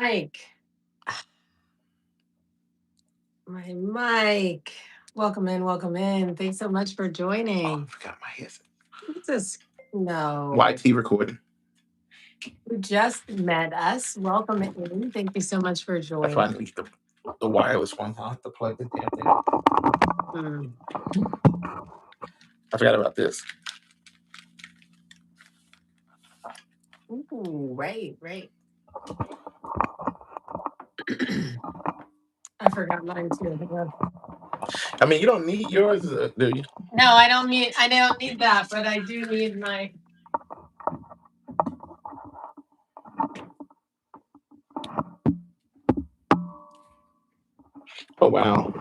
Mike. My mic. Welcome in, welcome in. Thanks so much for Oh, I joining. forgot my headset. Who's this? No. YT recording. You just met us. Welcome in. Thank you so much for That's why I joining. need the wireless one. I'll have to plug the damn thing. Mm. I forgot about this. Ooh, right. I forgot mine too. I mean, you don't need yours, do you? No, I don't need that, but I do need my Oh wow.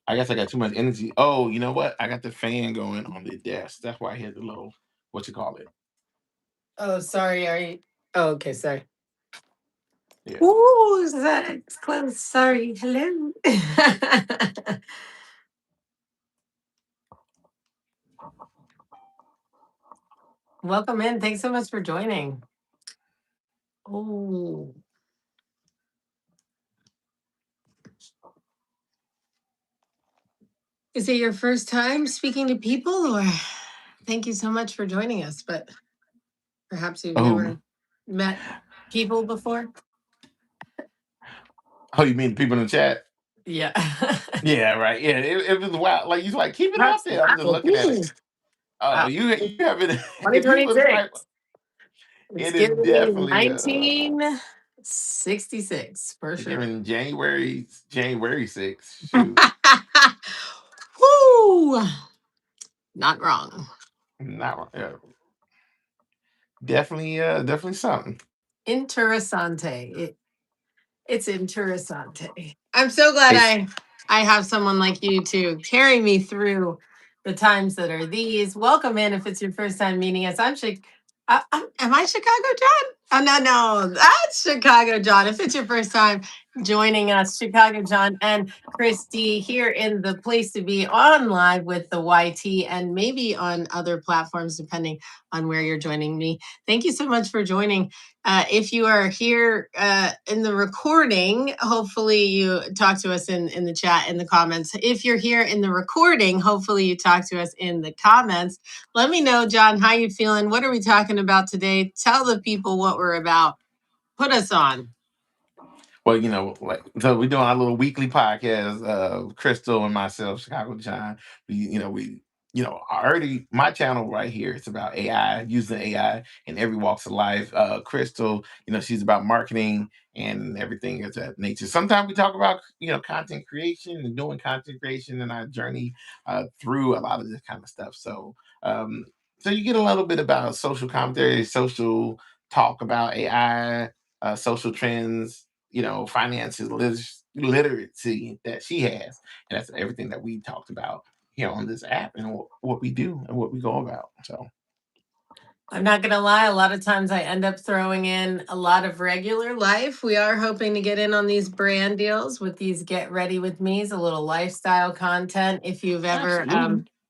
I guess I got too much energy. Oh, you know what? I got the fan going on the desk. That's why I had the little what you call it. Oh, sorry. Are you okay, sorry. Yeah. Ooh, that's close. Sorry. Hello. Welcome in. Thanks so much for joining. Oh. Is it your first time speaking to people, or thank you so much for joining us, but perhaps you've never met people before? Oh, you mean the people in the chat? Yeah. Yeah, right. Yeah, it was wild. Like you like keep it That's up there. I'm just looking at it. Oh, wow. you have it. If you put 2026. It's it is giving me definitely 1966 for sure. given January 6th. Shoot. Woo! Not wrong. Not definitely something. Interessante. It's interessante. I'm so glad I have someone like you to carry me through the times that are these. Welcome in if it's your first time meeting us. Am I Chicago John? Oh no, that's Chicago John. If it's your first time joining us, Chicago John and Christy here in the place to be on live with the YT and maybe on other platforms depending on where you're joining me. Thank you so much for joining. If you are here in the recording, hopefully you talk to us in the chat, in the comments. If you're here in the recording, hopefully you talk to us in the comments. Let me know, John, how you feeling? What are we talking about today? Tell the people what we're about. Put us on. Well, so we're doing our little weekly podcast. Crystal and myself, Chicago John. Already my channel right here. It's about AI, using AI in every walks of life. Crystal, she's about marketing and everything of that nature. Sometimes we talk about content creation and doing content creation and our journey through a lot of this kind of stuff. So you get a little bit about social commentary, social talk about AI, social trends, finances, literacy that she has. And that's everything that we talked about here on this app and what we do and what we go about. So I'm not going to lie, a lot of times I end up throwing in a lot of regular life. We are hoping to get in on these brand deals with these Get Ready With Me's, a little lifestyle content. If you've ever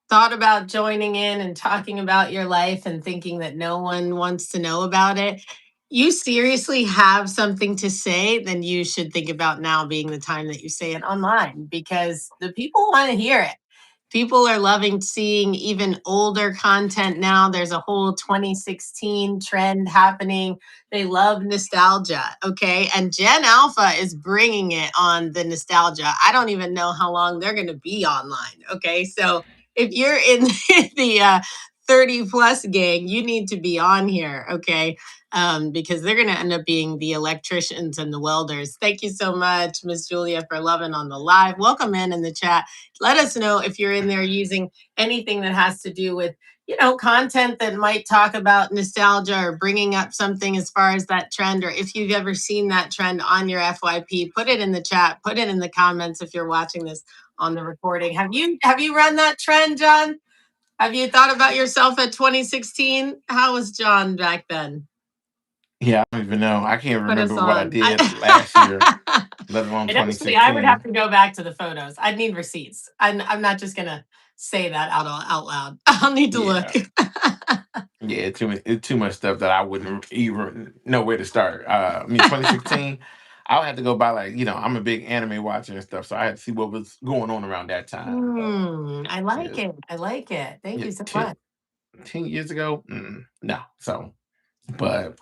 thought about joining in and talking about your life and thinking that no one wants to know about it, you seriously have something to say, then you should think about now being the time that you say it online because the people want to hear it. People are loving seeing even older content now. There's a whole 2016 trend happening. They love nostalgia. Okay. And Gen Alpha is bringing it on the nostalgia. I don't even know how long they're going to be online. Okay. So if you're in the 30 plus gang, you need to be on here. Okay. Because they're going to end up being the electricians and the welders. Thank you so much, Miss Julia, for loving on the live. Welcome in the chat. Let us know if you're in there using anything that has to do with, content that might talk about nostalgia or bringing up something as far as that trend, or if you've ever seen that trend on your FYP, put it in the chat, put it in the comments if you're watching this on the recording. Have you run that trend, John? Have you thought about yourself at 2016? How was John back then? Yeah, I don't even know. I can't remember what I did last year, let alone 2016. I would have to go back to the photos. I'd need receipts. I'm not just going to say that out loud. I'll need to look. Yeah, it's too much stuff that I wouldn't even know where to start. I mean, 2016, I'll have to go by like, I'm a big anime watcher and stuff, so I had to see what was going on around that time. I Yeah, like it. I like it. Thank yeah, you so much. 10 years ago, no. So, but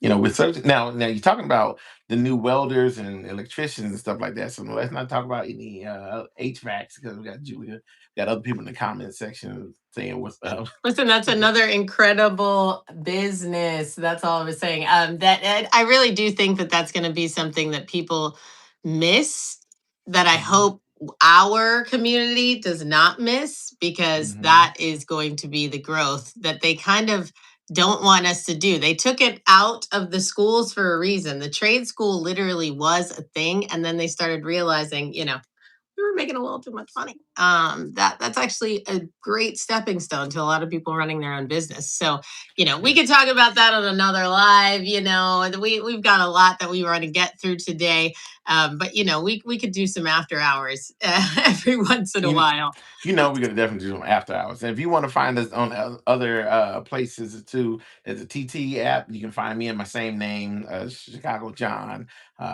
with such now you're talking about the new welders and electricians and stuff like that. So let's not talk about any HVACs because we got Julia, got other people in the comment section saying what's up. Listen, that's another incredible business. That's all I was saying. That I really do think that that's going to be something that people miss. That I Hmm. hope our community does not miss, because Hmm. that is going to be the growth that they kind of don't want us to do. They took it out of the schools for a reason. The trade school literally was a thing, and then they started realizing, we were making a little too much money. That's actually a great stepping stone to a lot of people running their own business. So, we Yeah. could talk about that on another live. And we've got a lot that we want to get through today. But we could do some after hours every once in a You, while. we're gonna definitely do them after hours. And if you want to find us on other places too, there's a TT app. You can find me in my same name, Chicago John,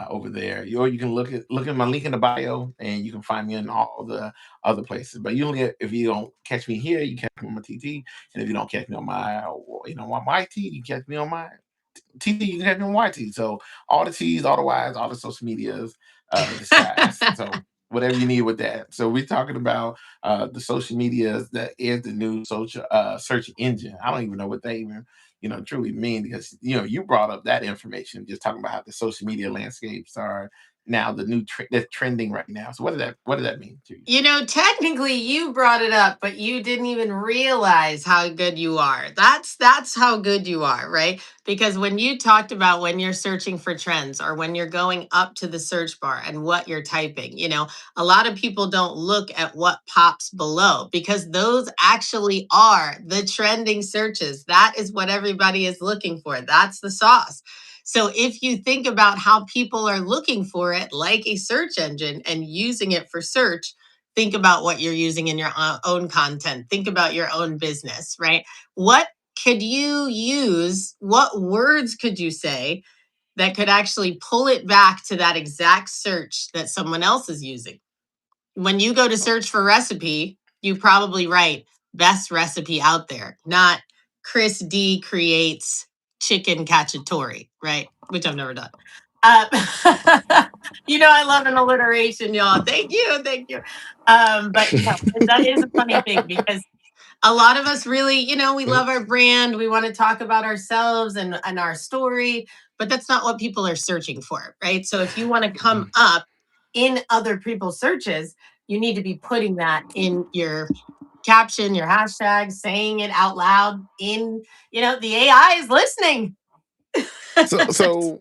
over there. Or you can look at my link in the bio, and you can find me in all the other places. But if you don't catch me here, you catch me on my TT. And if you don't catch me on my YT, you catch me on my TT. You can catch me on YT. So all the T's, all the Y's, all the social medias disguise. So whatever you need with that. So we're talking about the social medias that is the new social search engine. I don't even know what they even truly mean, because you brought up that information, just talking about how the social media landscapes are now the new that's trending right now. So what does that mean to you? Technically you brought it up, but you didn't even realize how good you are. That's how good you are, right? Because when you talked about when you're searching for trends, or when you're going up to the search bar and what you're typing, a lot of people don't look at what pops below, because those actually are the trending searches. That is what everybody is looking for. That's the sauce. So if you think about how people are looking for it like a search engine and using it for search, think about what you're using in your own content. Think about your own business, right? What could you use? What words could you say that could actually pull it back to that exact search that someone else is using? When you go to search for recipe, you probably write best recipe out there, not Chris D creates chicken cacciatore, right? Which I've never done. Uh, I love an alliteration, y'all. Thank you, thank you. But that is a funny thing, because a lot of us really, we love our brand. We want to talk about ourselves and our story, but that's not what people are searching for, right? So if you want to come up in other people's searches, you need to be putting that in your caption, your hashtag, saying it out loud. The AI is listening. So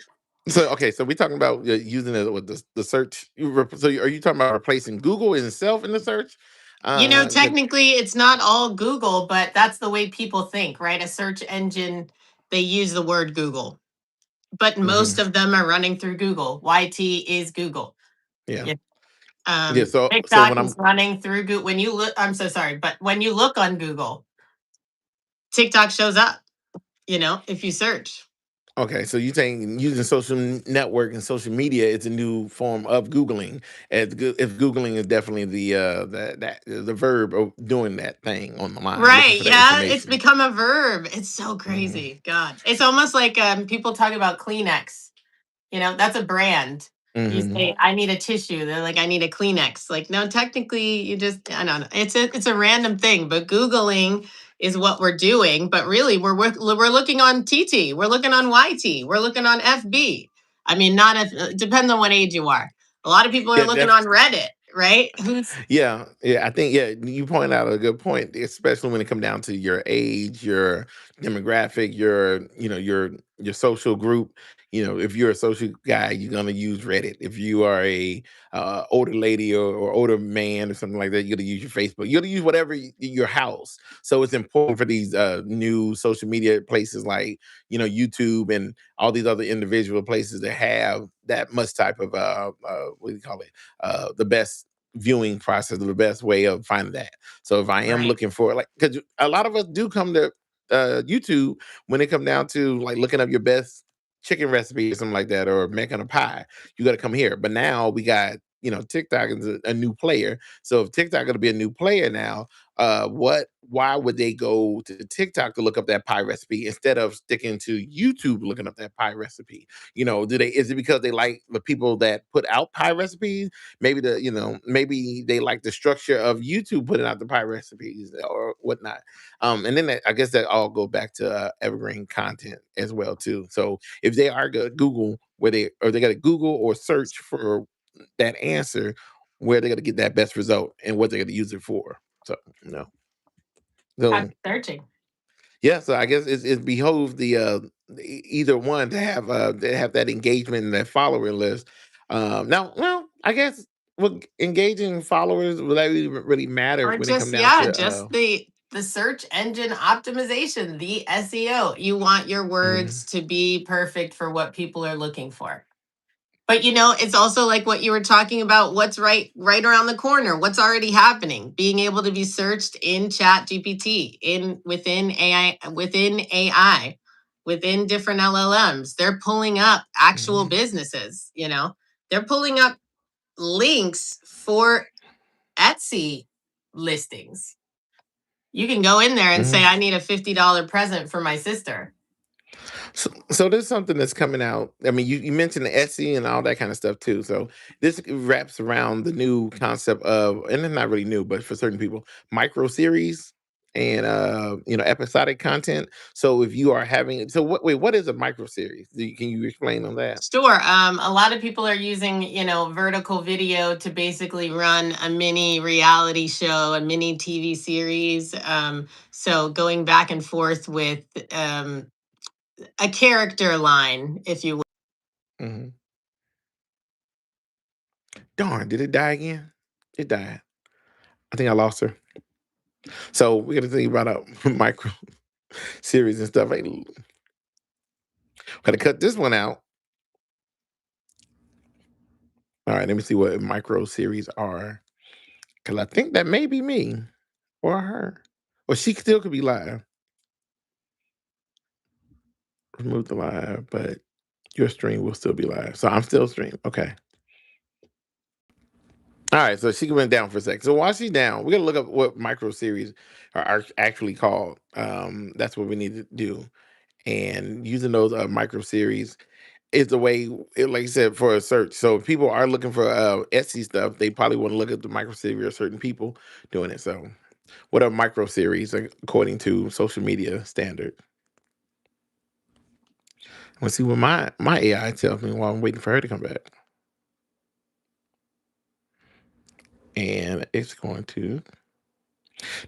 so okay. So we're talking about using it with the search. So are you talking about replacing Google itself in the search? Because Technically, it's not all Google, but that's the way people think, right? A search engine, they use the word Google, but most Mhm. of them are running through Google. YT is Google. Yeah, Yeah. yeah. So TikTok when is I'm running through Google. When you look, I'm so sorry, but when you look on Google, TikTok shows up, if you search. Okay, so you saying using social network and social media is a new form of googling. If googling is definitely the verb of doing that thing on the line, looking Right. for that Yeah. It's information. become a verb. It's so Hmm. crazy. God. It's almost like people talk about Kleenex. That's a brand. You Hmm. say, I need a tissue. They're like, I need a Kleenex. Like, no, technically, I don't know. It's a random thing, but Googling is what we're doing. But really, we're looking on TT, we're looking on YT, we're looking on FB. I mean, not if, it depends on what age you are. A lot of people are Yeah, looking on Reddit, right? Who's yeah. I think you point out a good point, especially when it come down to your age, your demographic, your social group. If you're a social guy, you're gonna use Reddit. If you are a older lady or older man or something like that, you're gonna use your Facebook. You're gonna use whatever your house. So it's important for these new social media places like YouTube and all these other individual places that have that much type of what do you call it, the best viewing process, the best way of finding that. So if I am right? looking for, like, because a lot of us do come to YouTube when it come down to like looking up your best chicken recipe or something like that, or making a pie. You got to come here. But now we got, TikTok is a new player. So if TikTok going to be a new player now, why would they go to TikTok to look up that pie recipe instead of sticking to YouTube looking up that pie recipe? Is it because they like the people that put out pie recipes? Maybe they like the structure of YouTube putting out the pie recipes or whatnot. And then I guess that all go back to evergreen content as well too. So if they are going to Google they got to Google or search for that answer, where they're going to get that best result and what they're going to use it for. So you know, so Happy searching. yeah, so I guess it behoves either one to have that engagement and that follower list. Now, well, I guess with engaging followers, will that really matter Or when it come just, down yeah, to just the search engine optimization, the SEO. You want your mhm, words to be perfect for what people are looking for. But it's also like what you were talking about, what's right around the corner, what's already happening, being able to be searched in Chat GPT, within AI, within different LLMs. They're pulling up actual mhm, businesses. They're pulling up links for Etsy listings. You can go in there and say, mhm. I need a $50 present for my sister. So there's something that's coming out. I mean, you mentioned the Etsy and all that kind of stuff too. So this wraps around the new concept of, and it's not really new, but for certain people, micro series and episodic content. So if you are having, so what is a micro series? Can you explain on that? Sure. A lot of people are using, vertical video to basically run a mini reality show, a mini TV series. So going back and forth with a character line, if you will. Hmm. Darn, did it die again? It died. I think I lost her. So we got to think about a micro series and stuff. Hey, gotta cut this one out. All right, let me see what micro series are. Cause I think that may be me or her. Or she still could be live. Remove the live, but your stream will still be live. So I'm still streaming. Okay. All right. So she went down for a sec. So while she's down, we're gonna look up what micro series are actually called. That's what we need to do. And using those micro series is the way, like I said, for a search. So if people are looking for Etsy stuff, they probably want to look at the micro series or certain people doing it. So what are micro series according to social media standard? Let's see what my AI tells me while I'm waiting for her to come back. And it's going to.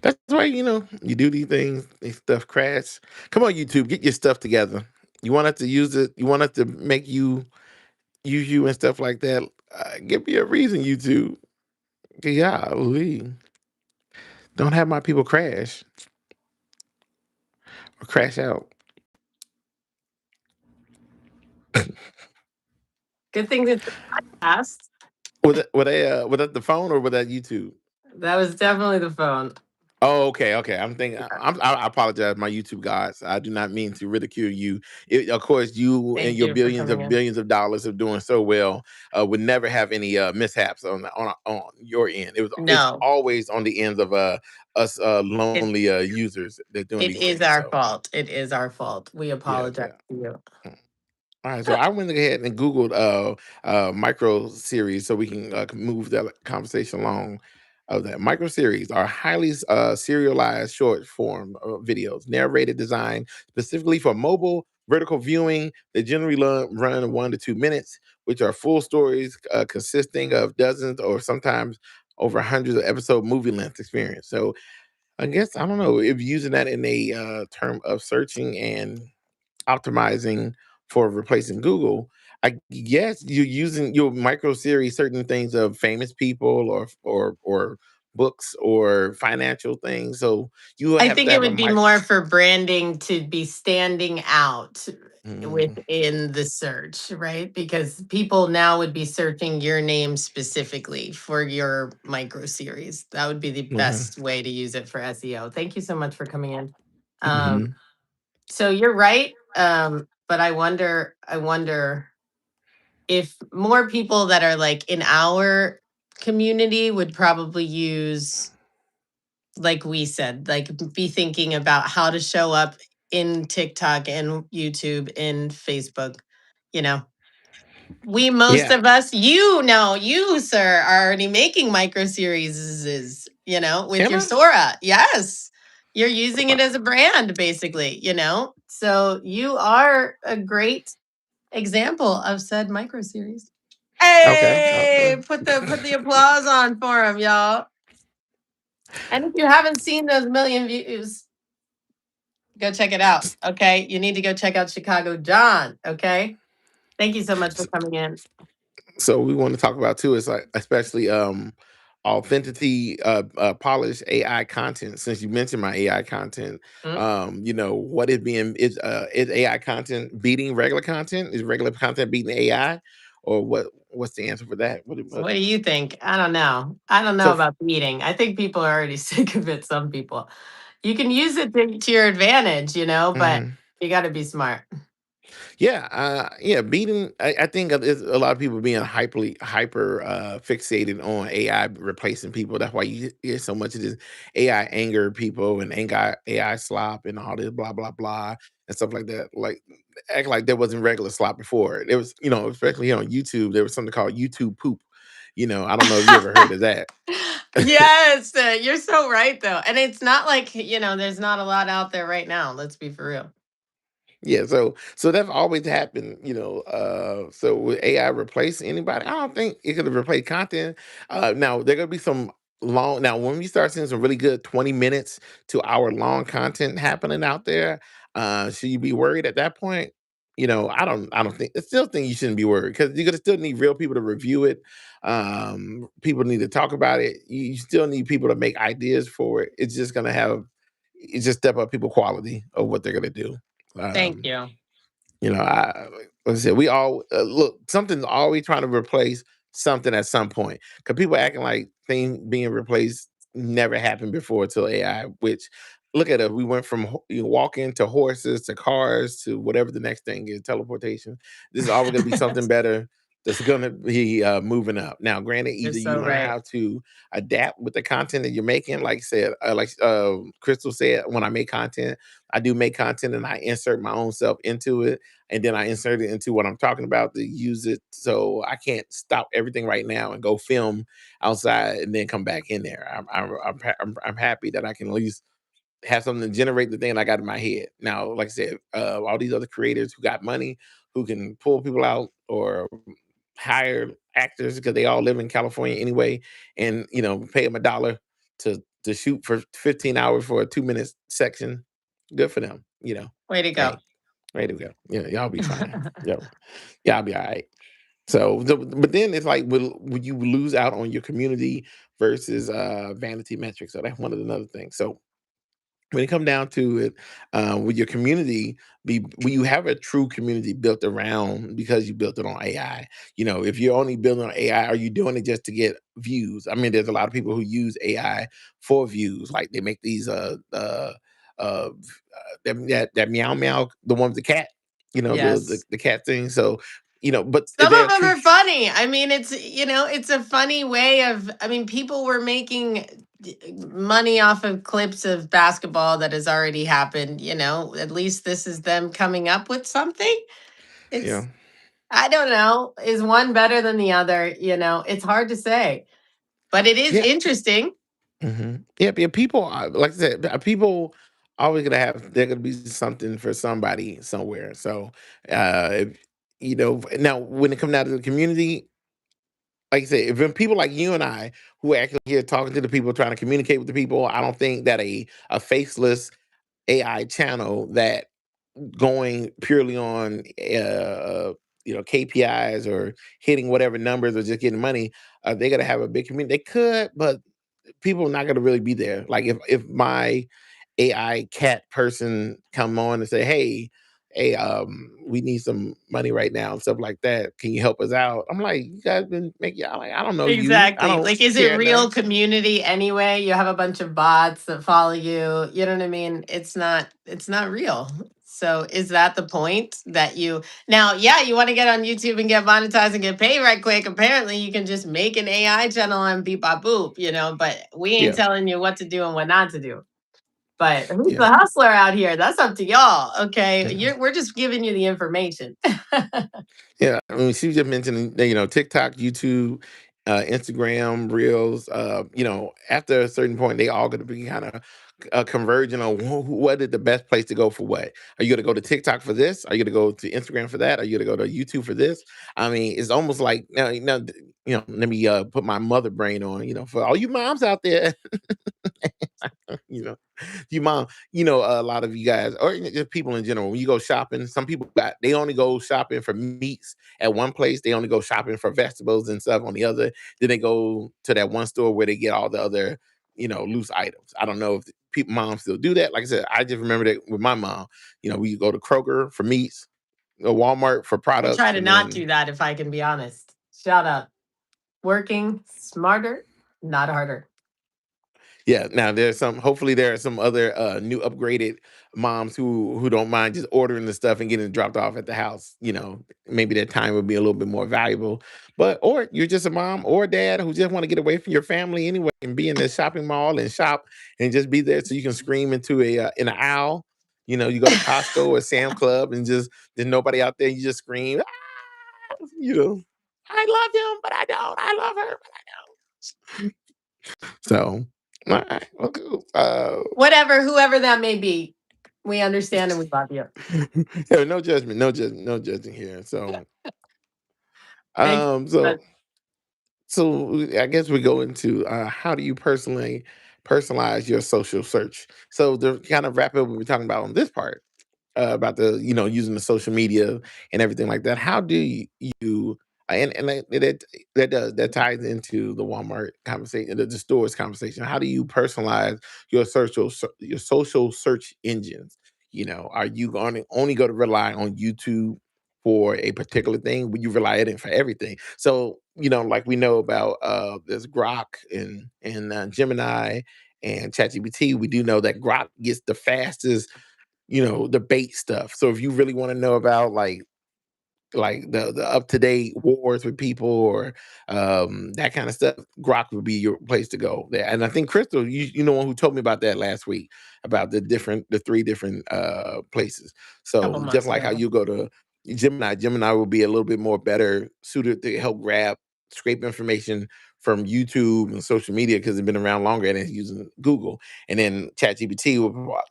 That's why you do these things. These stuff crash. Come on, YouTube, get your stuff together. You want us to use it. You want us to make you use you and stuff like that. Give me a reason, YouTube. Yeah, don't have my people crash or crash out. Good thing it's past. Was that the phone or was that YouTube? That was definitely the phone. Oh, okay, okay. I'm thinking. I apologize, my YouTube gods. I do not mean to ridicule you. Of course, you and Thank your you for billions coming of in. billions of dollars of doing so well would never have any mishaps on your end. It's No, always on the ends of us it lonely users that doing it these is things. our So fault. It is our fault. We yeah, apologize yeah. to you. All right, so I went ahead and Googled micro series so we can move that conversation along. Of that micro series are highly serialized short form videos, narrated design specifically for mobile vertical viewing. They generally run 1 to 2 minutes, which are full stories consisting of dozens or sometimes over hundreds of episode movie length experience. So I guess I don't know if using that in a term of searching and optimizing for replacing Google, I guess you're using your micro series certain things of famous people or books or financial things. So you I have to think it have a would be mic. more for branding to be standing out Mm, within the search, right? Because people now would be searching your name specifically for your micro series. That would be the okay. best way to use it for SEO. Thank you so much for coming in. Um, Mhm. So you're right. But I wonder if more people that are like in our community would probably use, like we said, like be thinking about how to show up in TikTok and YouTube and Facebook. You know, we, most Yeah. of us, you, sir, are already making micro series, with Am your I? Sora. Yes. You're using it as a brand, basically. So you are a great example of said micro series. Okay. Hey, put the applause on for him, y'all. And if you haven't seen those million views, go check it out. Okay. You need to go check out Chicago John. Okay. Thank you so much for coming in. So we want to talk about too is like especially authenticity polished AI content. Since you mentioned my AI content, Mm. what is AI content beating regular content? Is regular content beating AI, or what's the answer for that? What do you think? I don't know. I don't know So about beating. I think people are already sick of it. Some people. You can use it to your advantage, but mhm. you got to be smart. Yeah, yeah, beating. I think there's a lot of people being hyper fixated on AI replacing people. That's why you hear so much of this AI anger people and AI slop and all this blah blah blah and stuff like that. Like act like there wasn't regular slop before. There was, especially on YouTube, there was something called YouTube poop. I don't know if you ever heard of that. Yes, you're so right though. And it's not like, there's not a lot out there right now. Let's be for real. Yeah, so that's always happened. So would AI replace anybody? I don't think it could replace content. Now there gonna be some long now when we start seeing some really good 20 minutes to hour long content happening out there, should you be worried at that point? I don't think I still think you shouldn't be worried because you're gonna still need real people to review it. People need to talk about it. You still need people to make ideas for it. It's just step up people quality of what they're gonna do. Thank Um, you. like I said, we all look. Something's always trying to replace something at some point. Because people acting like thing being replaced never happened before till AI. Which look at it, we went from walking to horses to cars to whatever the next thing is, teleportation. This is always going to be something better. That's going to be moving up. Now, granted, You're either you so learn right. how to adapt with the content that you're making, like Crystal said, when I make content, I do make content and I insert my own self into it and then I insert it into what I'm talking about to use it. So I can't stop everything right now and go film outside and then come back in there. I'm happy that I can at least have something to generate the thing I got in my head. Now, like I said, all these other creators who got money, who can pull people out or hire actors because they all live in California anyway, and pay them $1 to shoot for 15 hours for a 2 minute section. Good for them. Way to go. Hey, ready to go. Yeah, y'all be fine. Yeah, y'all be all right. But then it's like, will you lose out on your community versus vanity metrics? So that's one of another thing. So when it come down to it, with your community, will you have a true community built around because you built it on AI? If you're only building on AI, are you doing it just to get views? I mean, there's a lot of people who use AI for views, like they make these that meow meow, the one with the cat, the the, Yes. the cat thing. So, but is Some there of a them true? are funny. I mean, it's a funny way of, I mean, people were making money off of clips of basketball that has already happened. At least this is them coming up with something. Yeah, It's, I don't know, is one better than the other? It's hard to say, but it is yeah. interesting. Yep, yeah. People, like I said, people always gonna have. There gonna be something for somebody somewhere. So, now when it comes down to the community, like I said, if when people like you and I who are actually here talking to the people, trying to communicate with the people, I don't think that a faceless AI channel that going purely on KPIs or hitting whatever numbers or just getting money, they're gonna have a big community. They could, but people are not gonna really be there. Like if my AI cat person come on and say, hey, we need some money right now and stuff like that. Can you help us out? I'm like, you guys been making y'all like, I don't know you. I Exactly. don't Like, is it care real nothing. community anyway? You have a bunch of bots that follow you. You know what I mean? It's not real. So is that the point that you now, yeah, you want to get on YouTube and get monetized and get paid right quick. Apparently you can just make an AI channel and beep bop boop, but we ain't Yeah, telling you what to do and what not to do. But who's yeah, the hustler out here? That's up to y'all. Okay. yeah. We're just giving you the information. Yeah, I mean, she was just mentioning, TikTok, YouTube, Instagram, Reels. After a certain point, they all going to be kind of converging on what is the best place to go for what. Are you going to go to TikTok for this? Are you going to go to Instagram for that? Are you going to go to YouTube for this? I mean, it's almost like let me put my mother brain on. For all you moms out there, you know, you mom, a lot of you guys, or just people in general, when you go shopping, some people they only go shopping for meats at one place. They only go shopping for vegetables and stuff on the other. Then they go to that one store where they get all the other, loose items. I don't know if people moms still do that. Like I said, I just remember that with my mom. We go to Kroger for meats, Walmart for I try products, to and not do then that if I can be honest. Shout out. Working smarter, not harder. yeah, now there's some. Hopefully, there are some other new upgraded moms who don't mind just ordering the stuff and getting it dropped off at the house. Maybe that time would be a little bit more valuable. But or you're just a mom or a dad who just want to get away from your family anyway and be in the shopping mall and shop and just be there so you can scream into a in an aisle. You go to Costco or Sam Club and just there's nobody out there. You just scream. "Ah!" I love him, but I don't. I love her, but I don't. So, all right, well, cool. Whatever, whoever that may be, we understand and we love you. Yeah, no judgment, no judgment, no judging here. So, Thank um, you. so, so I guess we go into how do you personally personalize your social search? So to kind of wrap up what we're talking about on this part about the using the social media and everything like that. How do you and that ties into the Walmart conversation, the stores conversation. How do you personalize your social search engines? Are you going to only go to rely on YouTube for a particular thing? Would you rely on it for everything? So like we know about there's Grok and Gemini and ChatGPT. We do know that Grok gets the fastest debate stuff. So if you really want to know about like the up to date wars with people or that kind of stuff, Grok would be your place to go there. And I think Crystal, you know one who told me about that last week about the three different places. Couple So just months like how ago. you go to Gemini will be a little bit more better suited to help scrape information from YouTube and social media because it's been around longer and it's using Google. And then ChatGPT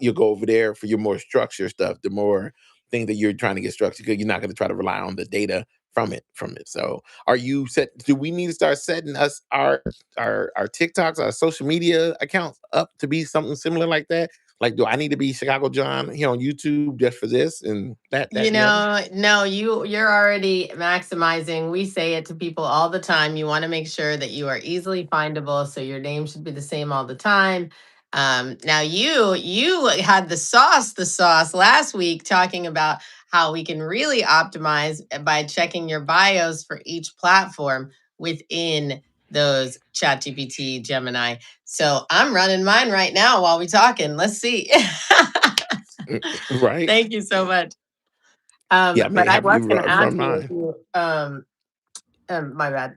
you'll go over there for your more structured stuff, the more thing that you're trying to get structured because you're not going to try to rely on the data from it. So are you set? Do we need to start setting us our TikToks, our social media accounts up to be something similar like that? Like, do I need to be Chicago John here on YouTube just for this and that and the other? No, you're already maximizing. We say it to people all the time. You want to make sure that you are easily findable, so your name should be the same all the time. Now you had the sauce last week talking about how we can really optimize by checking your bios for each platform within those ChatGPT, Gemini. So I'm running mine right now while we talking. Let's see. Right? Thank you so much. Yeah, I may But I have was you going to ask run you if mine. you, my bad.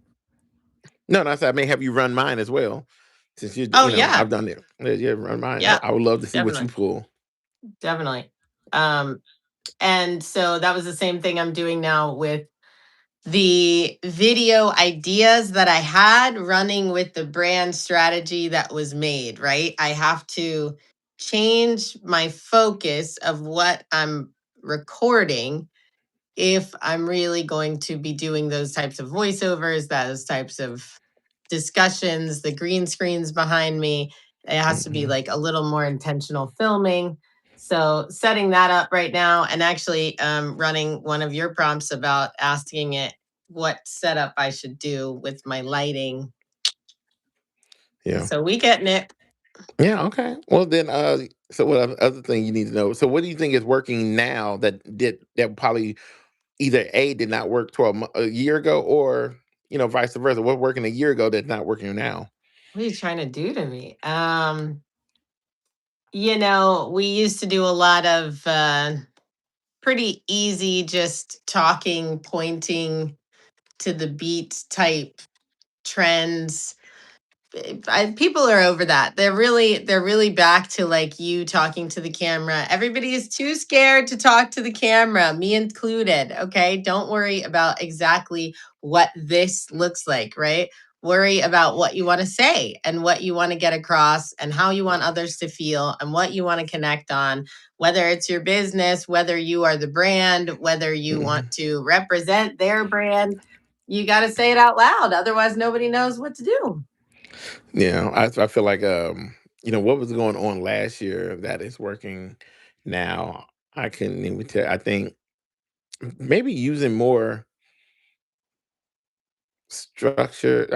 No, no, I said I may have you run mine as well. Since Oh yeah, I've done it. Yeah, yeah, run mine. yeah, I would love to see what you definitely, pull. definitely. Um, and so that was the same thing I'm doing now with the video ideas that I had running with the brand strategy that was made. Right, I have to change my focus of what I'm recording if I'm really going to be doing those types of voiceovers, those types of discussions, the green screens behind me, it has to be Mhm. like a little more intentional filming. So setting that up right now and actually running one of your prompts about asking it what setup I should do with my lighting. Yeah. So we getting it. Yeah, okay. Well then so what other thing you need to know. So what do you think is working now that probably either A did not work a year ago or vice versa. What working a year ago that's not working now? What are you trying to do to me? We used to do a lot of pretty easy, just talking, pointing to the beat type trends. People are over that. They're really back to like you talking to the camera. Everybody is too scared to talk to the camera, me included. Okay, don't worry about exactly what this looks like, right? Worry about what you want to say and what you want to get across and how you want others to feel and what you want to connect on, whether it's your business, whether you are the brand, whether you want Mhm. to represent their brand. You got to say it out loud, otherwise nobody knows what to do. Yeah, I feel like what was going on last year that is working now. I couldn't even tell. I think maybe using more structure.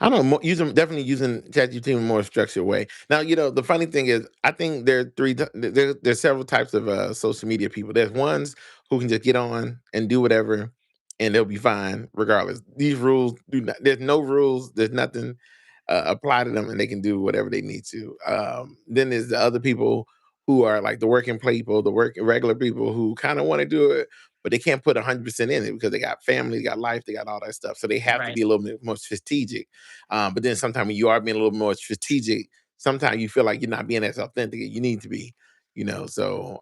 I don't know. Definitely using ChatGPT in a more structured way. Now, the funny thing is, I think there are there's several types of social media people. There's ones who can just get on and do whatever, and they'll be fine regardless. These rules do not. There's no rules. There's nothing apply to them, and they can do whatever they need to. Then there's the other people who are like the working people, the work regular people who kind of want to do it, but they can't put 100% in it because they got family, they got life, they got all that stuff. So they have to Right. be a little bit more strategic. But then sometimes when you are being a little more strategic, sometimes you feel like you're not being as authentic as you need to be. So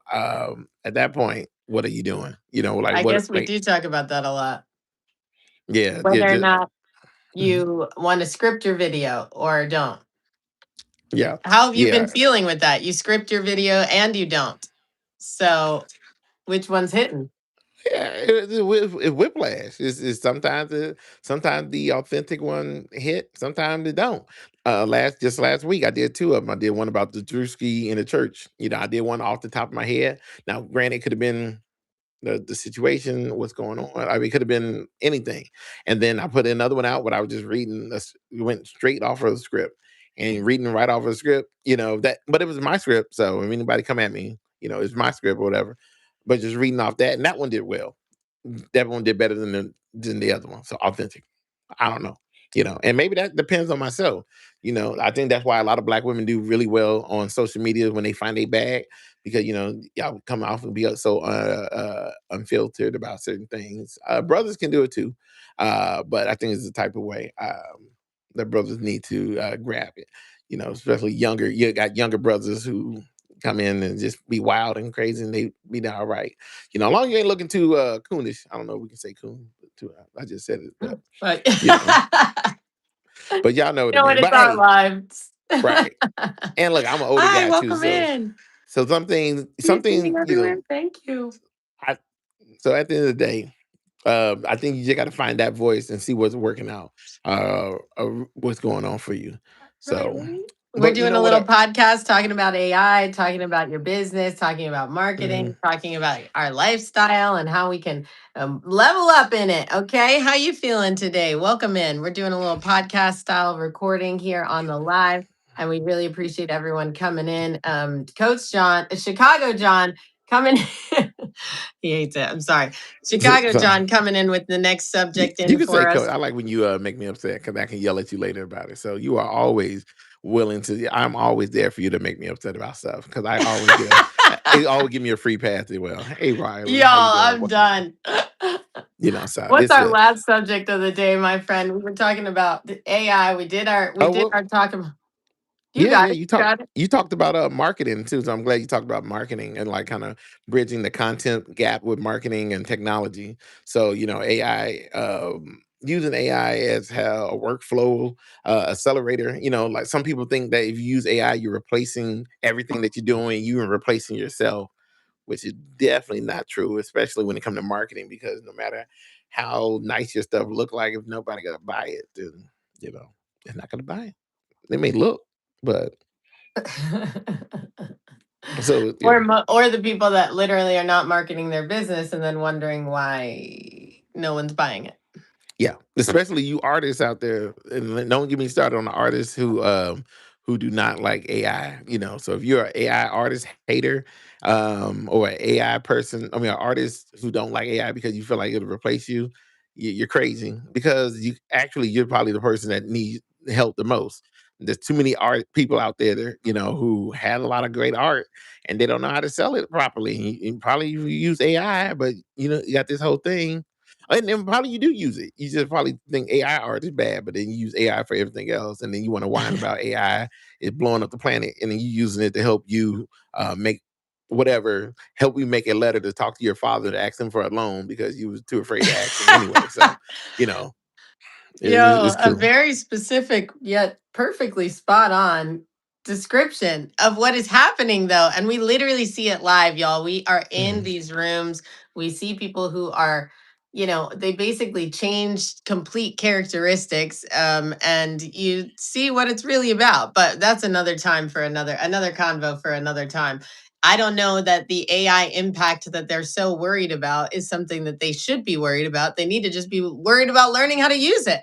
at that point, what are you doing? Like I what? guess we Like do talk about that a lot. yeah, yeah, Whether or just, not mhm, you want to script your video or don't. yeah, How have you been yeah. feeling with that? You script your video and you don't. So which one's hitting? Yeah, it's whiplash. It's sometimes the authentic one hit, sometimes it don't. Last week I did two of them. I did one about the Drewski in the church. I did one off the top of my head. Now, granted, it could have been the situation, what's going on. I mean, it could have been anything. And then I put another one out, but I was just reading. Went straight off of the script and reading right off of the script. That, but it was my script. So if anybody come at me, it's my script or whatever. But just reading off that, and that one did well. That one did better than the other one. So authentic. I don't know. And maybe that depends on myself. I think that's why a lot of black women do really well on social media when they find a bag because y'all come off and be so unfiltered about certain things. Brothers can do it too, but I think it's the type of way that brothers need to grab it. Especially younger. You got younger brothers who come in and just be wild and crazy, and they be all right. As long as you ain't looking too coonish. I don't know if we can say coon. Too, I just said it, but But you know, but y'all know what I when mean. it's But our hey, lives. right. And look, I'm an older Hi, guy too, welcome so in. You're something, everywhere. Thank you. I so at the end of the day, I think you just got to find that voice and see what's working out, what's going on for you. Right. So, We're but you doing know a what? little podcast talking about AI, talking about your business, talking about Mhm. marketing, talking about our lifestyle and how we can level up in it. Okay, how you feeling today? Welcome in. We're doing a little podcast style recording here on the live, and we really appreciate everyone coming in. Coach John, Chicago John, coming. He hates it. I'm sorry, Chicago So, John, coming in with the next you, subject you in can say, for "Coach." us. I like when you make me upset because I can yell at you later about it. So you are always willing to. I'm always there for you to make me upset about stuff because I always get a. It always give me a free pass as well. Hey Riley, Y'all, how you doing? I'm done. So What's it's our a. last subject of the day, my friend? We were talking about the AI. We Oh did well, our talk about. You yeah, got yeah. it. You You talked. got it. You talked about marketing too. So I'm glad you talked about marketing and like kind of bridging the content gap with marketing and technology. So AI. Using AI as how a workflow accelerator. Like some people think that if you use AI, you're replacing everything that you're doing. You're replacing yourself, which is definitely not true, especially when it comes to marketing. Because no matter how nice your stuff look like, if nobody gonna buy it, then they're not gonna buy it. They may look, but so Or the people that literally are not marketing their business and then wondering why no one's buying it. yeah, especially you artists out there, and don't get me started on the artists who do not like AI. So if you're an AI artist hater, or an AI person, I mean, an artist who don't like AI because you feel like it'll replace you, you're crazy because you're probably the person that needs help the most. There's too many art people out there that, who had a lot of great art and they don't know how to sell it properly. And probably you use AI, but you got this whole thing. And then probably you do use it. You just probably think AI art is bad, but then you use AI for everything else. And then you want to whine about AI is blowing up the planet, and then you using it to help you make whatever, help you make a letter to talk to your father to ask him for a loan because you was too afraid to ask him anyway. So, you know, Yo, it's a cool. very specific yet perfectly spot on description of what is happening, though. And we literally see it live, y'all. We are in Mhm. these rooms. We see people who are, they basically changed complete characteristics. And you see what it's really about. But that's another time for another convo for another time. I don't know that the AI impact that they're so worried about is something that they should be worried about. They need to just be worried about learning how to use it.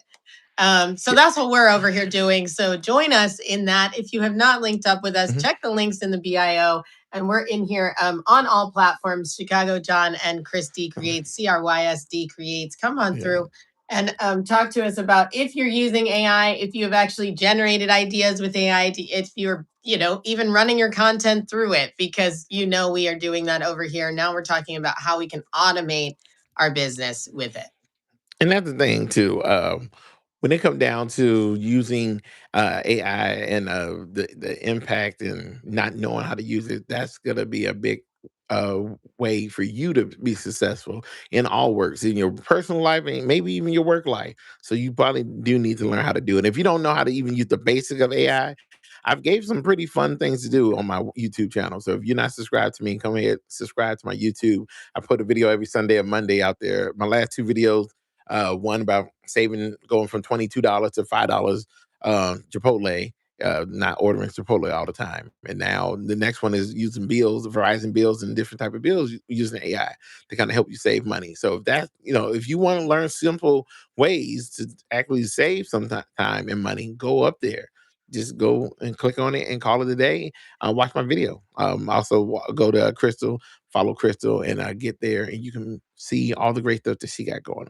So Yeah. that's what we're over here doing. So join us in that. If you have not linked up with us, Mhm. check the links in the bio. And we're in here on all platforms. Chicago John and Christy creates, CRYSD creates. Come on Yeah. through and talk to us about if you're using AI, if you have actually generated ideas with AI, if you're, even running your content through it, because we are doing that over here. Now we're talking about how we can automate our business with it. And that's the thing too. When it come down to using AI and the impact and not knowing how to use it, that's gonna be a big uh, way for you to be successful in all works in your personal life and maybe even your work life. So you probably do need to learn how to do it. If you don't know how to even use the basic of AI, I've gave some pretty fun things to do on my YouTube channel. So if you're not subscribed to me, come ahead, subscribe to my YouTube. I put a video every Sunday and Monday out there. My last two videos, one about saving, going from $22 to $5 Chipotle, not ordering Chipotle all the time. And now the next one is using bills, Verizon bills, and different type of bills using AI to kind of help you save money. So if that, if you want to learn simple ways to actually save some time and money, go up there. Just go and click on it and call it a day. Watch my video. Also go to Crystal, follow Crystal, and get there, and you can see all the great stuff that she got going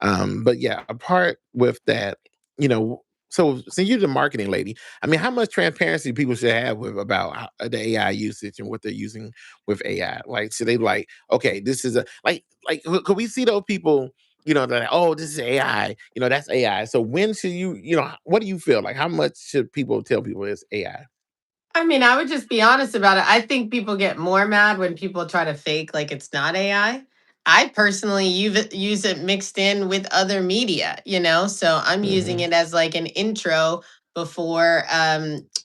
on. But yeah, apart with that, you know, so since you're the marketing lady, I mean, how much transparency people should have with about the AI usage and what they're using with AI? Like, should they like, okay, this is a like, could we see those people? They're like, oh, this is AI. That's AI. So when should what do you feel like? How much should people tell people it's AI? I mean, I would just be honest about it. I think people get more mad when people try to fake like it's not AI. I personally use it mixed in with other media, so I'm using Hmm. it as like an intro before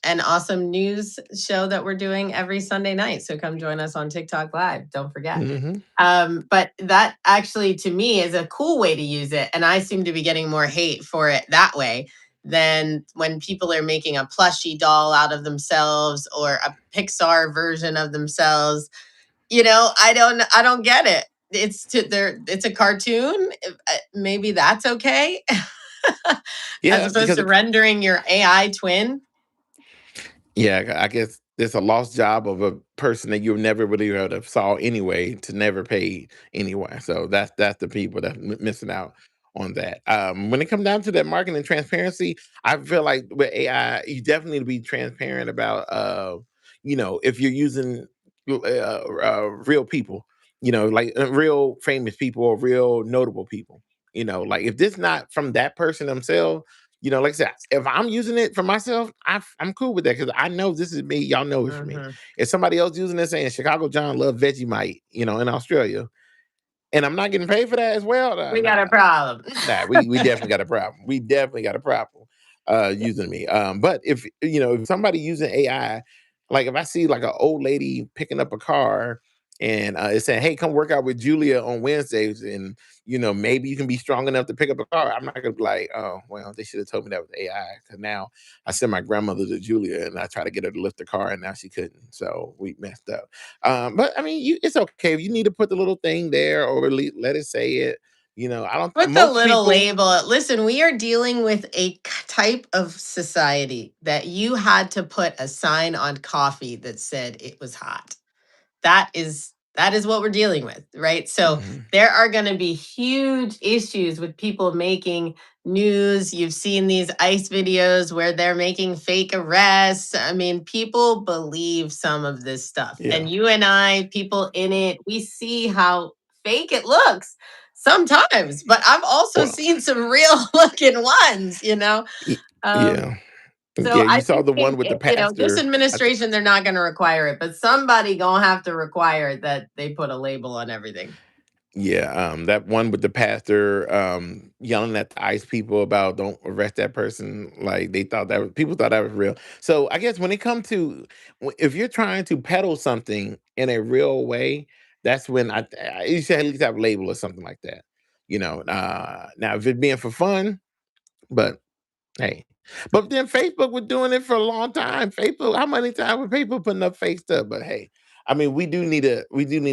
an awesome news show that we're doing every Sunday night. So come join us on TikTok Live. Don't forget. Hmm. But that actually, to me, is a cool way to use it. And I seem to be getting more hate for it that way than when people are making a plushy doll out of themselves or a Pixar version of themselves. I don't get it. It's a cartoon. Maybe that's okay. As Yeah, opposed because to rendering your AI twin. yeah, I guess there's a lost job of a person that you never really would have saw anyway to never pay anyway. So that's the people that missing out on that. When it comes down to that marketing and transparency, I feel like with AI, you definitely need to be transparent about, if you're using real people, like real famous people or real notable people. Like if this not from that person themselves, like I said, if I'm using it for myself, I'm cool with that because I know this is me. Y'all know it's for me. Mhm. If somebody else using this saying Chicago John love Vegemite, in Australia, and I'm not getting paid for that as well, We got nah, a problem. nah, we definitely got a problem. We definitely got a problem using me. But if somebody using AI, like if I see like an old lady picking up a car and it's saying, "Hey, come work out with Julia on Wednesdays," and maybe you can be strong enough to pick up a car. I'm not gonna be like, "Oh, well, they should have told me that was AI." Because now I send my grandmother to Julia and I try to get her to lift the car, and now she couldn't, so we messed up. But I mean, it's okay if you need to put the little thing there or let it say it. I don't. Put the Most little people. label. Listen, we are dealing with a type of society that you had to put a sign on coffee that said it was hot. That is that is what we're dealing with, right? So Mhm. there are going to be huge issues with people making news. You've seen these ICE videos where they're making fake arrests. I mean, people believe some of this stuff. Yeah. And you and I, people in it, we see how fake it looks sometimes, but I've also Well, seen some real looking ones, you know? y Um, yeah. so Yeah, you I saw do the one think, with the this pastor. I th administration, they're not going to require it, but somebody going to have to require that they put a label on everything. Yeah, that one with the pastor, yelling at the ICE people about "Don't arrest that person," like, they thought that was people thought that was real. So, I guess when it comes to if you're trying to peddle something in a real way, that's when you should at least have a label or something like that, now if it being for fun, but hey, but then Facebook was doing it for a long time. Facebook, how many times were people putting up fake stuff? But hey, I mean, we do need to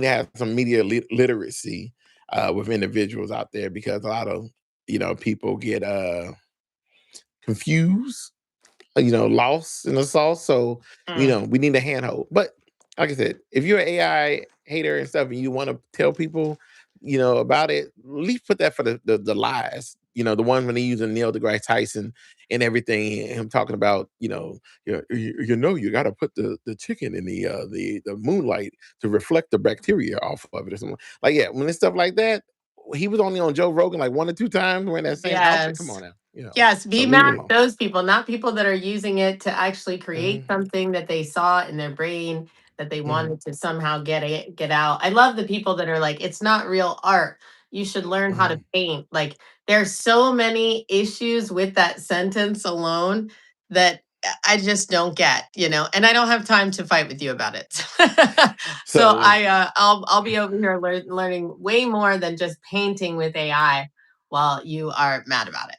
have some media literacy with individuals out there because a lot of people get confused, lost in the sauce. So, Mm. we need a handhold. But like I said, if you're an AI hater and stuff and you want to tell people, about it, at least put that for the lies. The one when he using Neil deGrasse Tyson and everything, and him talking about, you got to put the chicken in the moonlight to reflect the bacteria off of it or something. Like, yeah, when it's stuff like that, he was only on Joe Rogan like 1 or 2 times wearing that same outfit. Come Yes. on now. Yes, So be leave it mad at alone. those people, not people that are using it to actually create Mhm, something that they saw in their brain that they mhm, wanted to somehow get out. I love the people that are like, it's not real art. You should learn how to mhm. paint. Like there's so many issues with that sentence alone that I just don't get, and I don't have time to fight with you about it. So So I'll be over here learning way more than just painting with AI while you are mad about it.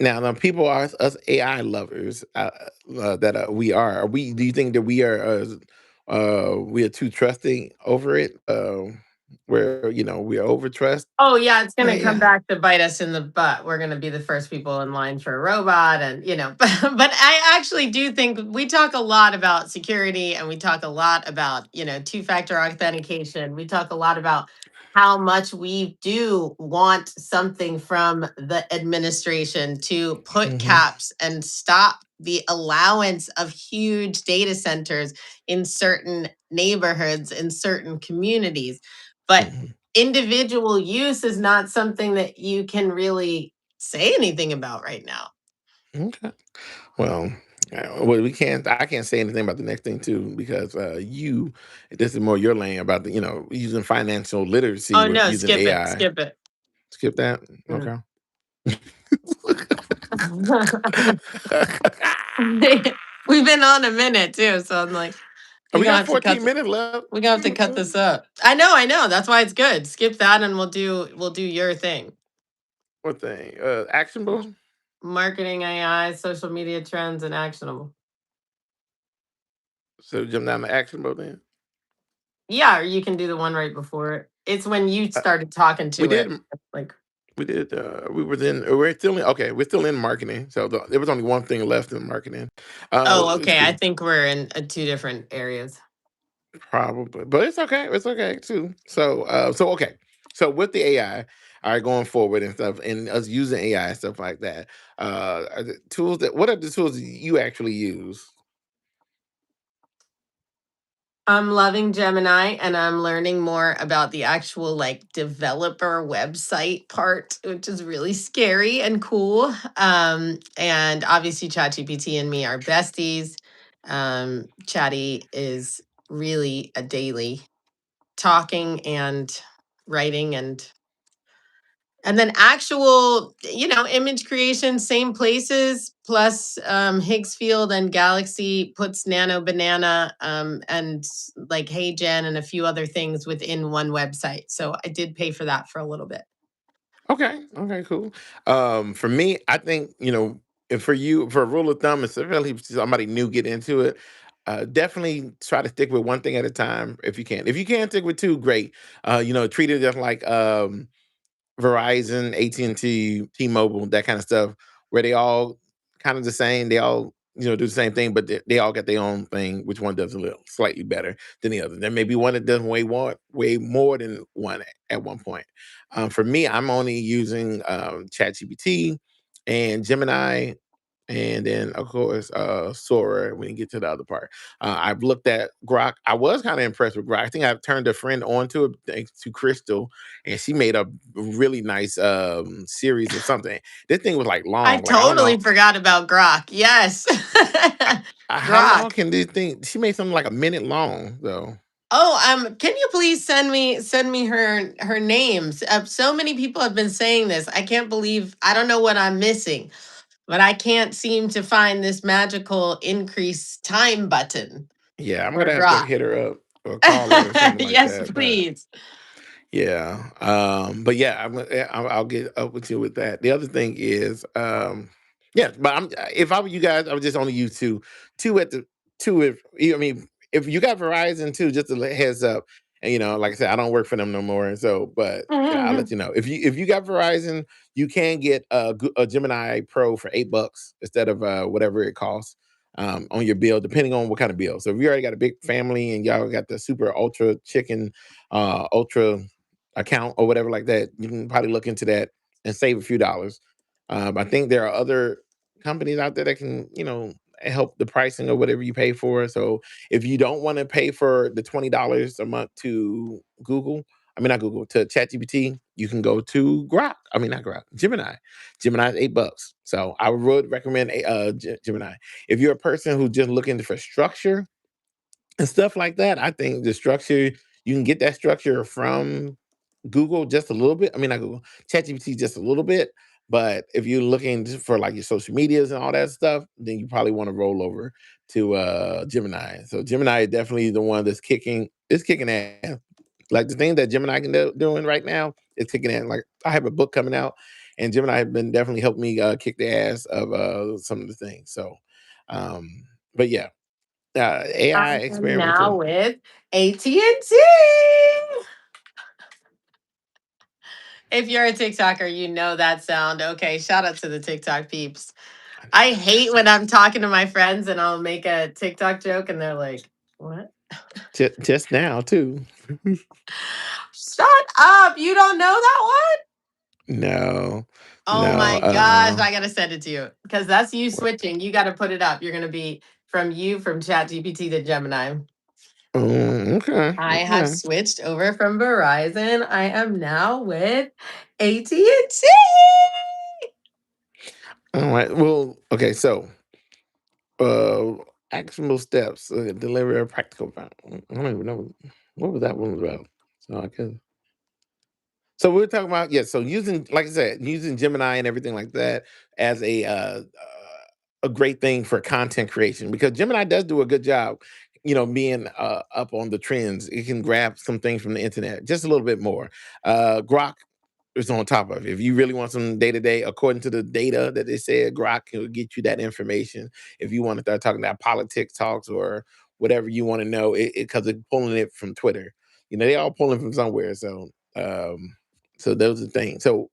now people are us AI lovers that we are. We do you think that we are too trusting over it? Where we are over trust? Oh yeah, it's going to come Yeah. back to bite us in the butt. We're going to be the first people in line for a robot, and but I actually do think we talk a lot about security, and we talk a lot about two-factor authentication. We talk a lot about how much we do want something from the administration to put Hmm. caps and stop the allowance of huge data centers in certain neighborhoods in certain communities. But Hmm. individual use is not something that you can really say anything about right now. Okay. Well, well, we can't. I can't say anything about the next thing too because you. This is more your lane about using financial literacy Oh with no, using skip it, AI. skip it. Skip that. Mm. Okay. We've been on a minute too, so I'm like, we We gonna got have to 14 minutes left. cut this up. I know. That's why it's good. Skip that, and we'll do your thing. What thing? Actionable. Marketing AI, social media trends, and actionable. So jump down to actionable then. Yeah, or you can do the one right before it. It's when you Uh, started talking we to it. did. Like, We did. We're still in. Okay, we're still in marketing. So there was only one thing left in marketing. oh, It's okay. I cool. think we're in two different areas. Probably, but it's okay. It's okay too. So okay. So with the AI, all right, going forward and stuff, and us using AI and stuff like that, are the tools that what are the tools that you actually use? I'm loving Gemini and I'm learning more about the actual like developer website part, which is really scary and cool. And obviously ChatGPT and me are besties. Chatty is really a daily talking and writing and then actual, image creation, same places, plus Higgsfield and Galaxy puts Nano Banana and like Hey Gen and a few other things within one website. So I did pay for that for a little bit. Okay, okay, cool. For me, I think and for you, for a rule of thumb, especially if somebody new get into it, definitely try to stick with one thing at a time if you can. If you can't stick with two, great. Treat it just like Verizon, AT&T, T-Mobile, that kind of stuff, where they all kind of the same. They all do the same thing, but they all got their own thing. Which one does a little slightly better than the other? There may be one that does way more than one at one point. For me, I'm only using ChatGPT and Gemini, and then of course Sora when you get to the other part. I've looked at Grok. I was kind of impressed with Grok. I think I've turned a friend on to it thanks to Crystal, and she made a really nice series of something. This thing was like I long. Like I don't totally know. forgot about Grok. Yes. How long Grok. can this thing? She made something like a minute long, though. Oh, can you please send me her names? So many people have been saying this. I can't believe I don't know what I'm missing, but I can't seem to find this magical increase time button Yeah, I'm for gonna have to Grok. hit her up or call her or something like Yes, that. But please. yeah, but yeah, I'll get up with you with that. The other thing is, yeah, but if I were you guys, I would just only use two at the two. If I mean, if you got Verizon too, just a heads up. And like I said, I don't work for them no more. And so, but I'll let Mhm. you know if you got Verizon, you can get a Gemini Pro for $8 instead of whatever it costs on your bill, depending on what kind of bill. So if you already got a big family and y'all got the super ultra chicken, ultra account or whatever like that, you can probably look into that and save a few dollars. I think there are other companies out there that can, help the pricing or whatever you pay for. So if you don't want to pay for the $20 a month to Google, I mean not Google, to ChatGPT, you can go to Grok. I mean not Grok, Gemini. Gemini's $8. So I would recommend Gemini. If you're a person who's just looking for structure and stuff like that, I think the structure you can get that structure from Google just a little bit. I mean, not Google, ChatGPT just a little bit. But if you're looking for like your social medias and all that stuff, then you probably want to roll over to Gemini. So Gemini is definitely the one that's kicking ass. Like the thing that Gemini can doing right now is kicking ass. Like I have a book coming out, and Gemini has been definitely helped me kick the ass of some of the things. So, but yeah, I AI am now experimental. with AT&T. If you're a TikToker, you know that sound. Okay, shout out to the TikTok peeps. I I never hate touched when it. I'm talking to my friends and I'll make a TikTok joke and they're like, "What?" Just now too. Shut up. You don't know that one? No, Oh no. my gosh, I gotta send it to you because that's you switching. You got to put it up. You're gonna be from ChatGPT to Gemini. Okay, I have okay. switched over from Verizon. I am now with AT&T. All right. Well, okay. So, uh, actionable steps, deliver a practical. I don't even know what was that one about. So I could. So we're talking about, yeah. So using, like I said, using Gemini and everything like that as a great thing for content creation, because Gemini does do a good job, being up on the trends. It can grab some things from the internet just a little bit more. Grok is on top of it. If you really want some day to day, according to the data that they said, Grok will get you that information. If you want to start talking about politics talks or whatever you want to know, it because it's pulling it from Twitter. They all pulling from somewhere. So those are things. So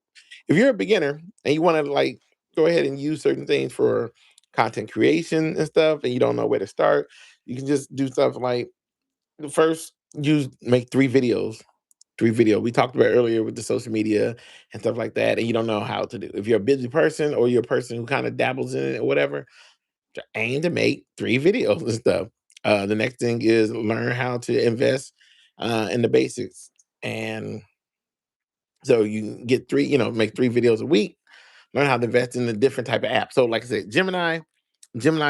if you're a beginner and you want to like go ahead and use certain things for content creation and stuff, and you don't know where to start, you can just do stuff like the first use make 3 videos. 3 video we talked about earlier with the social media and stuff like that, and you don't know how to do. If you're a busy person or you're a person who kind of dabbles in it or whatever, aim to make 3 videos and stuff. The next thing is learn how to invest in the basics, and so you get make 3 videos a week. Learn how to invest in a different type of app. So, like I said, Gemini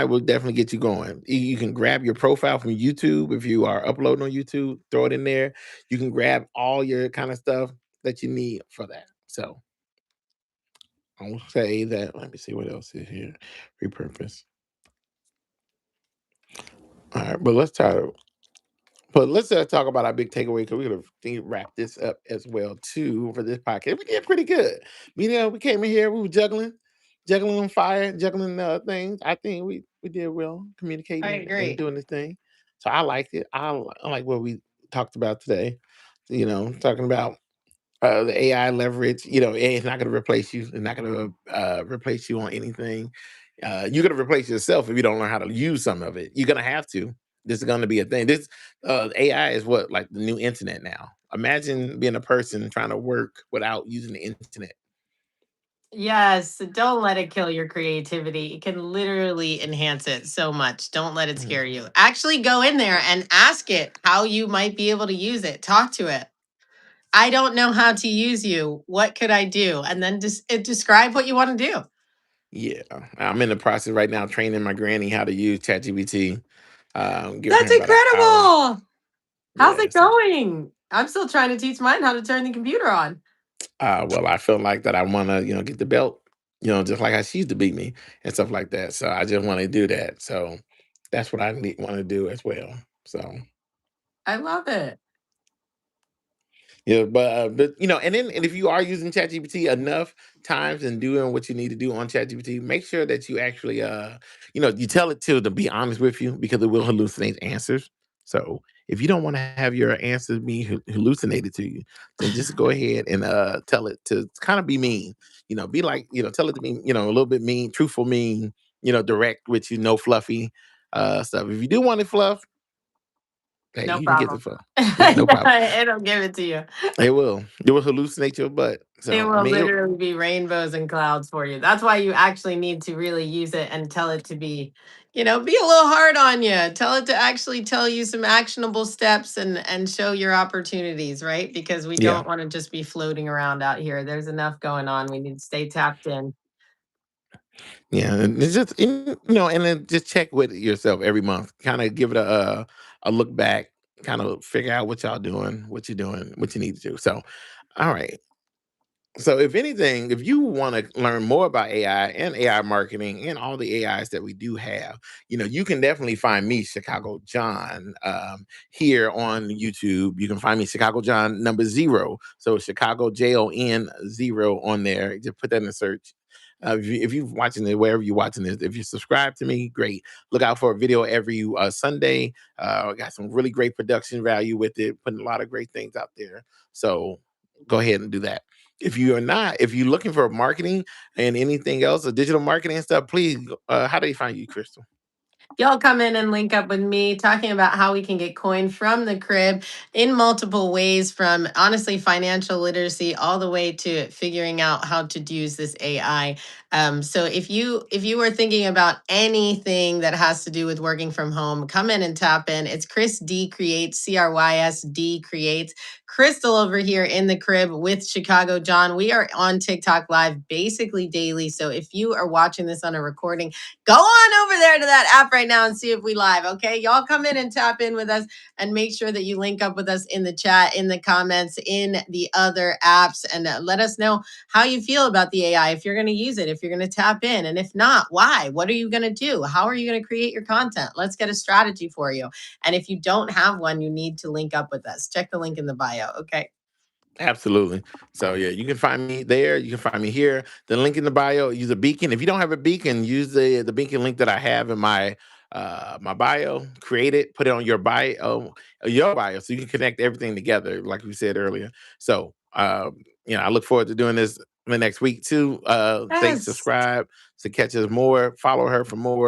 will definitely get you going. You can grab your profile from YouTube if you are uploading on YouTube, throw it in there. You can grab all your kind of stuff that you need for that. So I'll say that. Let me see what else is here. Repurpose. All right, but let's talk about our big takeaway because we're gonna wrap this up as well too for this podcast. We did pretty good. We came in here, we were juggling on fire, juggling things. I think we did well I communicating and agree. doing this thing. So I liked it. I like what we talked about today. Talking about the AI leverage. It's not going to replace you. It's not going to replace you on anything. You're gonna replace yourself if you don't learn how to use some of it. You're gonna have to. This is gonna be a thing. This AI is what like the new internet now. Imagine being a person trying to work without using the internet. Yes, don't let it kill your creativity. It can literally enhance it so much. Don't let it Mhm. scare you. Actually, go in there and ask it how you might be able to use it. Talk to it. I don't know how to use you. What could I do? And then just describe what you want to do. Yeah, I'm in the process right now training my granny how to use ChatGPT. Giving her That's about an hour. incredible. How's Yeah, it so going? I'm still trying to teach mine how to turn the computer on. well, I feel like that I want to, get the belt, just like how she used to beat me and stuff like that. So I just want to do that. So that's what I want to do as well. So I love it. yeah, and if you are using ChatGPT enough times and doing what you need to do on ChatGPT, make sure that you actually, you tell it to be honest with you because it will hallucinate answers. So if you don't want to have your answers be hallucinated to you, then just go ahead and tell it to kind of be mean. Be like, tell it to be, a little bit mean, truthful, mean, direct with you, no fluffy stuff. If you do want it fluff, hey, No you can get problem. the fluff. Yeah, no problem. It'll give it to you. It will. It will hallucinate your butt. It So I will mean, literally be rainbows and clouds for you. That's why you actually need to really use it and tell it to be, be a little hard on you. Tell it to actually tell you some actionable steps and show your opportunities, right? Because we yeah, don't want to just be floating around out here. There's enough going on. We need to stay tapped in. yeah. And it's just and then just check with it yourself every month. Kind of give it a look back. Kind of figure out what y'all doing, what you're doing, what you need to do. So, all right. So, if anything, if you want to learn more about AI and AI marketing and all the AIs that we do have, you can definitely find me, Chicago John, here on YouTube. You can find me, Chicago John number zero. So, Chicago JON 0 on there. Just put that in the search. If you're watching it, wherever you're watching this, if you subscribe to me, great. Look out for a video every Sunday. I got some really great production value with it, putting a lot of great things out there. So, go ahead and do that. If you're looking for marketing and anything else, digital marketing and stuff, please, how do they find you, Crystal? Y'all come in and link up with me talking about how we can get coin from the crib in multiple ways, from honestly financial literacy all the way to figuring out how to use this AI. So if you are thinking about anything that has to do with working from home, come in and tap in. It's Chris D Creates, CRYSD Creates. Crystal over here in the crib with Chicago John. We are on TikTok live basically daily. So if you are watching this on a recording, go on over there to that app right now and see if we live. Okay. Y'all come in and tap in with us and make sure that you link up with us in the chat, in the comments, in the other apps, and let us know how you feel about the AI, if you're going to use it, if you're going to tap in. And if not, why? What are you going to do? How are you going to create your content? Let's get a strategy for you. And if you don't have one, you need to link up with us. Check the link in the bio. Okay. Absolutely. So yeah, you can find me there. You can find me here. The link in the bio. Use a beacon. If you don't have a beacon, use the beacon link that I have in my bio. Create it. Put it on your bio, so you can connect everything together, like we said earlier. So I look forward to doing this the next week too. Stay Yes. subscribed to catch us more. Follow her for more.